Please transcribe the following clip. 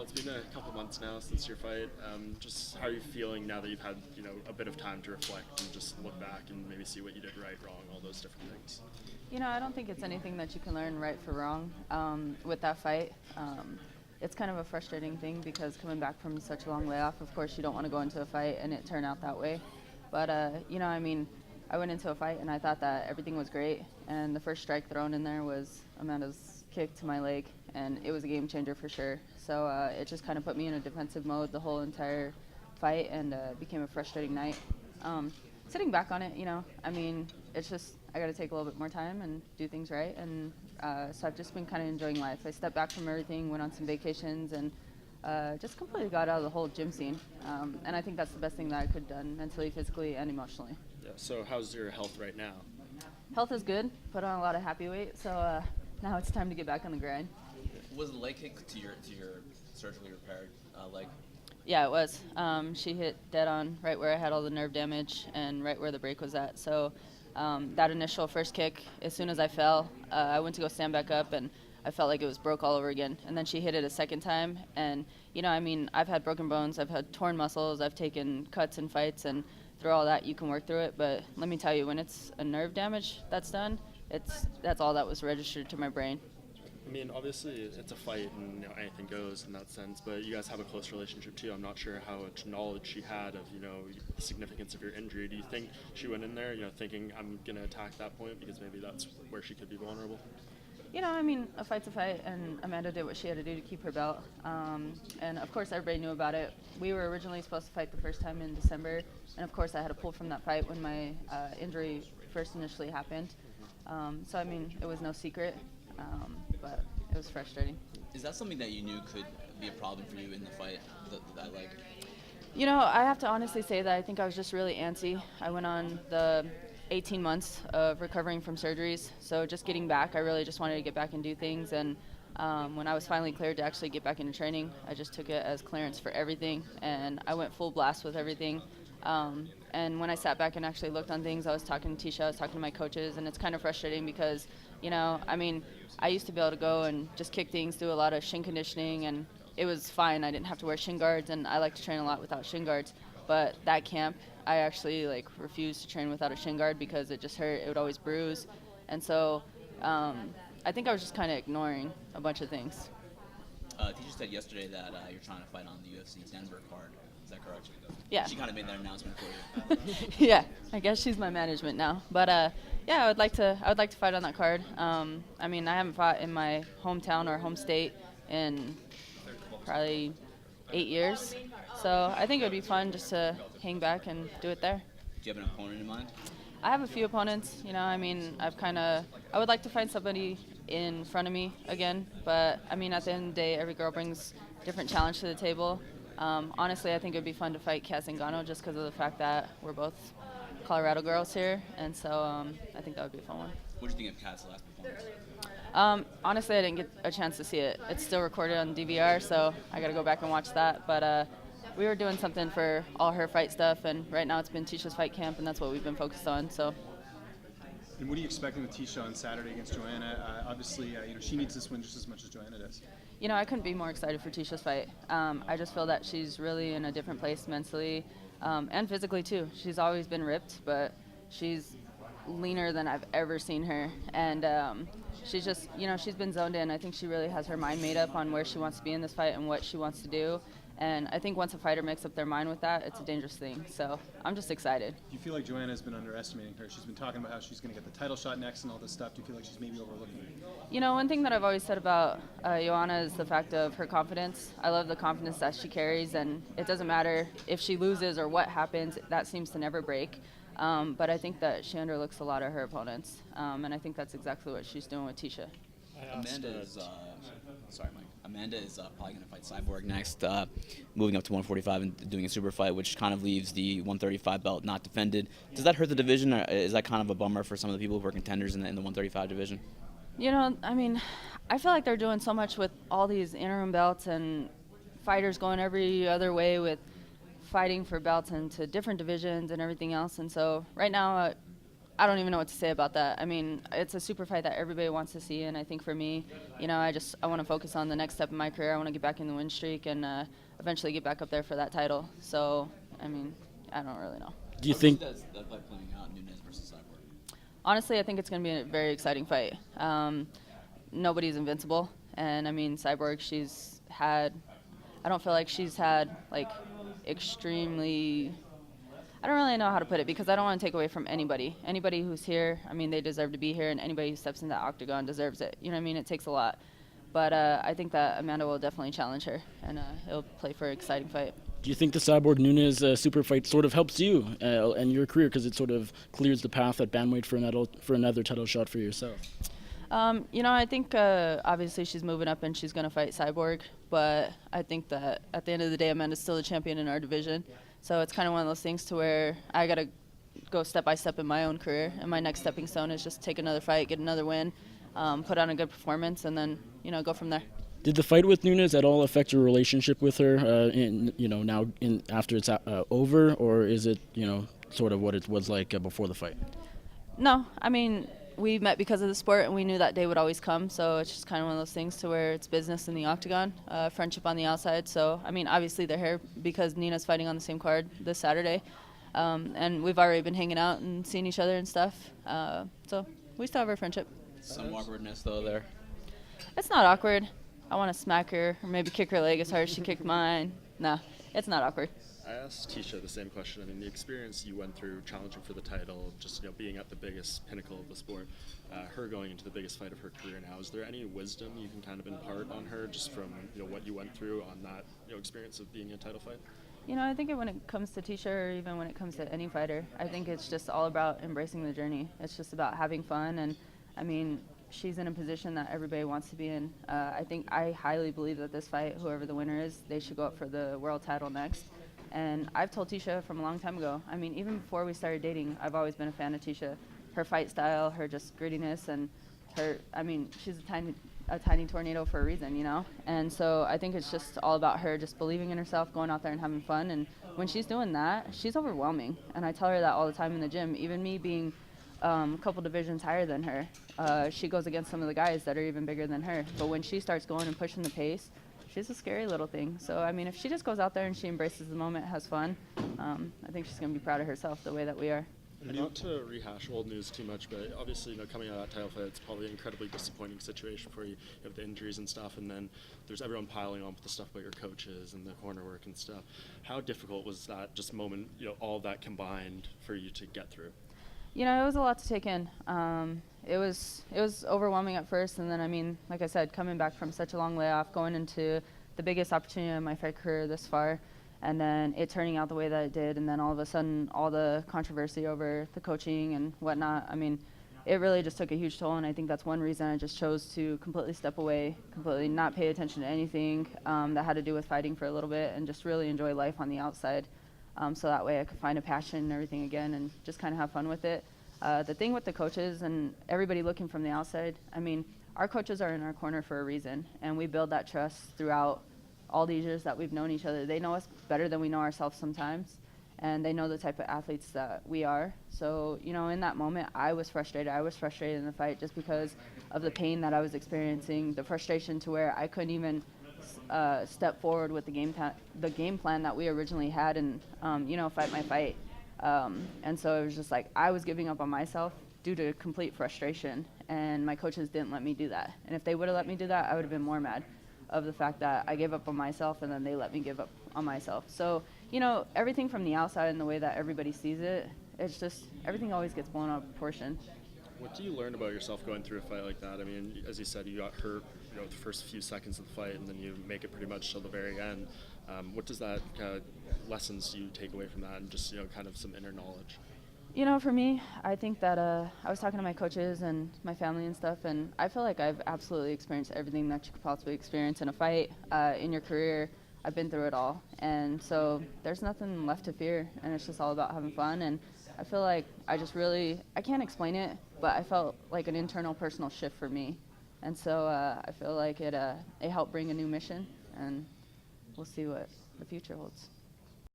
it's been a couple months now since your fight. Just how are you feeling now that you've had a bit of time to reflect and just look back and maybe see what you did right, wrong, all those different things? I don't think it's anything that you can learn right for wrong with that fight. It's kind of a frustrating thing because coming back from such a long layoff, of course you don't want to go into a fight and it turn out that way. But, I went into a fight and I thought that everything was great. And the first strike thrown in there was Amanda's kick to my leg, and it was a game changer for sure. So it just kind of put me in a defensive mode the whole entire fight, and became a frustrating night. Sitting back on it, it's just I got to take a little bit more time and do things right. And so I've just been kind of enjoying life. I stepped back from everything, went on some vacations, and just completely got out of the whole gym scene. And I think that's the best thing that I could have done mentally, physically, and emotionally. Yeah. So how's your health right now? Health is good. Put on a lot of happy weight, so now it's time to get back on the grind. Was the leg kick to your surgically repaired leg? Yeah, it was. She hit dead on right where I had all the nerve damage and right where the break was at. So that initial first kick, as soon as I fell, I went to go stand back up, and I felt like it was broke all over again. And then she hit it a second time. And, I've had broken bones, I've had torn muscles, I've taken cuts in fights, and through all that, you can work through it. But let me tell you, when it's a nerve damage that's done, that's all that was registered to my brain. I mean, obviously, it's a fight, and anything goes in that sense. But you guys have a close relationship too. I'm not sure how much knowledge she had of the significance of your injury. Do you think she went in there, thinking I'm gonna attack that point because maybe that's where she could be vulnerable? A fight's a fight, and Amanda did what she had to do to keep her belt. And of course, everybody knew about it. We were originally supposed to fight the first time in December, and of course, I had to pull from that fight when my injury first initially happened. So it was no secret. But it was frustrating. Is that something that you knew could be a problem for you in the fight, that leg? I have to honestly say that I think I was just really antsy. I went on the 18 months of recovering from surgeries, so just getting back, I really just wanted to get back and do things. And when I was finally cleared to actually get back into training, I just took it as clearance for everything, and I went full blast with everything. And when I sat back and actually looked on things, I was talking to Tecia, I was talking to my coaches, and it's kind of frustrating because I used to be able to go and just kick things, do a lot of shin conditioning, and it was fine. I didn't have to wear shin guards, and I like to train a lot without shin guards. But that camp, I actually refused to train without a shin guard because it just hurt. It would always bruise. And so I think I was just kind of ignoring a bunch of things. Tecia said yesterday that you're trying to fight on the UFC Denver card. Is that correct? Yeah. She kind of made that announcement for you. Yeah, I guess she's my management now. But I would like to fight on that card. I haven't fought in my hometown or home state in probably 8 years. So I think it would be fun just to hang back and do it there. Do you have an opponent in mind? I have a few opponents. I would like to find somebody in front of me again. But at the end of the day, every girl brings a different challenge to the table. Honestly, I think it would be fun to fight Cass Ngannou just because of the fact that we're both Colorado girls here, and so I think that would be a fun one. What did you think of Cass' last performance? Honestly, I didn't get a chance to see it. It's still recorded on DVR, so I got to go back and watch that. But we were doing something for all her fight stuff, and right now it's been Tecia's fight camp, and that's what we've been focused on. So. And what are you expecting with Tecia on Saturday against Joanna? Obviously, she needs this win just as much as Joanna does. I couldn't be more excited for Tecia's fight. I just feel that she's really in a different place mentally and physically too. She's always been ripped, but she's leaner than I've ever seen her. And she's just, she's been zoned in. I think she really has her mind made up on where she wants to be in this fight and what she wants to do. And I think once a fighter makes up their mind with that, it's a dangerous thing. So I'm just excited. Do you feel like Joanna has been underestimating her? She's been talking about how she's going to get the title shot next and all this stuff. Do you feel like she's maybe overlooking it? One thing that I've always said about Joanna is the fact of her confidence. I love the confidence that she carries, and it doesn't matter if she loses or what happens. That seems to never break. But I think that she underlooks a lot of her opponents, and I think that's exactly what she's doing with Tecia. Amanda is probably going to fight Cyborg next, moving up to 145 and doing a super fight, which kind of leaves the 135 belt not defended. Does that hurt the division, or is that kind of a bummer for some of the people who are contenders in the 135 division? I feel like they're doing so much with all these interim belts and fighters going every other way with fighting for belts into different divisions and everything else. And so right now, I don't even know what to say about that. I mean, it's a super fight that everybody wants to see, and I think for me, you know, I want to focus on the next step in my career. I want to get back in the win streak and eventually get back up there for that title. So, I mean, I don't really know. Do you think that fight playing out, Nunes versus Cyborg? Honestly, I think it's going to be a very exciting fight. Nobody's invincible, and I mean, Cyborg, I don't feel like she's had like extremely. I don't really know how to put it because I don't want to take away from anybody. Anybody who's here, I mean, they deserve to be here, and anybody who steps in that octagon deserves it. You know what I mean? It takes a lot. But I think that Amanda will definitely challenge her, and it'll play for an exciting fight. Do you think the Cyborg Nunes super fight sort of helps you and your career because it sort of clears the path at bantamweight for another title shot for yourself? You know, I think obviously she's moving up and she's going to fight Cyborg, but I think that at the end of the day, Amanda's still the champion in our division. So it's kind of one of those things to where I got to go step by step in my own career, and my next stepping stone is just take another fight, get another win, put on a good performance, and then, you know, go from there. Did the fight with Nunes at all affect your relationship with her, after it's over, or is it, you know, sort of what it was like before the fight? No, I mean, we met because of the sport, and we knew that day would always come, so it's just kind of one of those things to where it's business in the octagon, friendship on the outside. So, I mean, obviously they're here because Nina's fighting on the same card this Saturday, and we've already been hanging out and seeing each other and stuff, so we still have our friendship. Some awkwardness, though, there. It's not awkward. I want to smack her or maybe kick her leg as hard as she kicked mine. No, it's not awkward. I asked Tecia the same question. I mean, the experience you went through challenging for the title, just, you know, being at the biggest pinnacle of the sport, her going into the biggest fight of her career now, is there any wisdom you can kind of impart on her just from, you know, what you went through on that, you know, experience of being in a title fight? You know, I think when it comes to Tecia, or even when it comes to any fighter, I think it's just all about embracing the journey. It's just about having fun, and I mean, she's in a position that everybody wants to be in. I highly believe that this fight, whoever the winner is, they should go up for the world title next. And I've told Tecia from a long time ago, I mean, even before we started dating, I've always been a fan of Tecia. Her fight style, her just grittiness, and her, I mean, she's a tiny tornado for a reason, you know? And so I think it's just all about her just believing in herself, going out there and having fun. And when she's doing that, she's overwhelming. And I tell her that all the time in the gym. Even me being a couple divisions higher than her, she goes against some of the guys that are even bigger than her. But when she starts going and pushing the pace, she's a scary little thing. So, I mean, if she just goes out there and she embraces the moment, has fun, I think she's going to be proud of herself the way that we are. Not to rehash old news too much, but obviously, you know, coming out of that title fight, it's probably an incredibly disappointing situation for you. You have the injuries and stuff, and then there's everyone piling on with the stuff about your coaches and the corner work and stuff. How difficult was that just moment, you know, all of that combined for you to get through? You know, it was a lot to take in. It was overwhelming at first, and then, I mean, like I said, coming back from such a long layoff, going into the biggest opportunity in my fight career this far, and then it turning out the way that it did, and then all of a sudden, all the controversy over the coaching and whatnot. I mean, it really just took a huge toll, and I think that's one reason I just chose to completely step away, completely not pay attention to anything that had to do with fighting for a little bit, and just really enjoy life on the outside. So that way I could find a passion and everything again and just kind of have fun with it. The thing with the coaches and everybody looking from the outside, I mean, our coaches are in our corner for a reason, and we build that trust throughout all these years that we've known each other. They know us better than we know ourselves sometimes, and they know the type of athletes that we are. So, you know, in that moment, I was frustrated. I was frustrated in the fight just because of the pain that I was experiencing, the frustration to where I couldn't even step forward with the game plan that we originally had and, you know, fight my fight. And so it was just like I was giving up on myself due to complete frustration, and my coaches didn't let me do that. And if they would have let me do that, I would have been more mad of the fact that I gave up on myself and then they let me give up on myself. So, you know, everything from the outside and the way that everybody sees it, it's just everything always gets blown out of proportion. What do you learn about yourself going through a fight like that? I mean, as you said, you got hurt, you know, the first few seconds of the fight, and then you make it pretty much till the very end. What does that lessons do you take away from that, and just, you know, kind of some inner knowledge? You know, for me, I think that I was talking to my coaches and my family and stuff, and I feel like I've absolutely experienced everything that you could possibly experience in a fight. In your career, I've been through it all, and so there's nothing left to fear, and it's just all about having fun. And I feel like I can't explain it, but I felt like an internal personal shift for me, and so I feel like it helped bring a new mission, and we'll see what the future holds.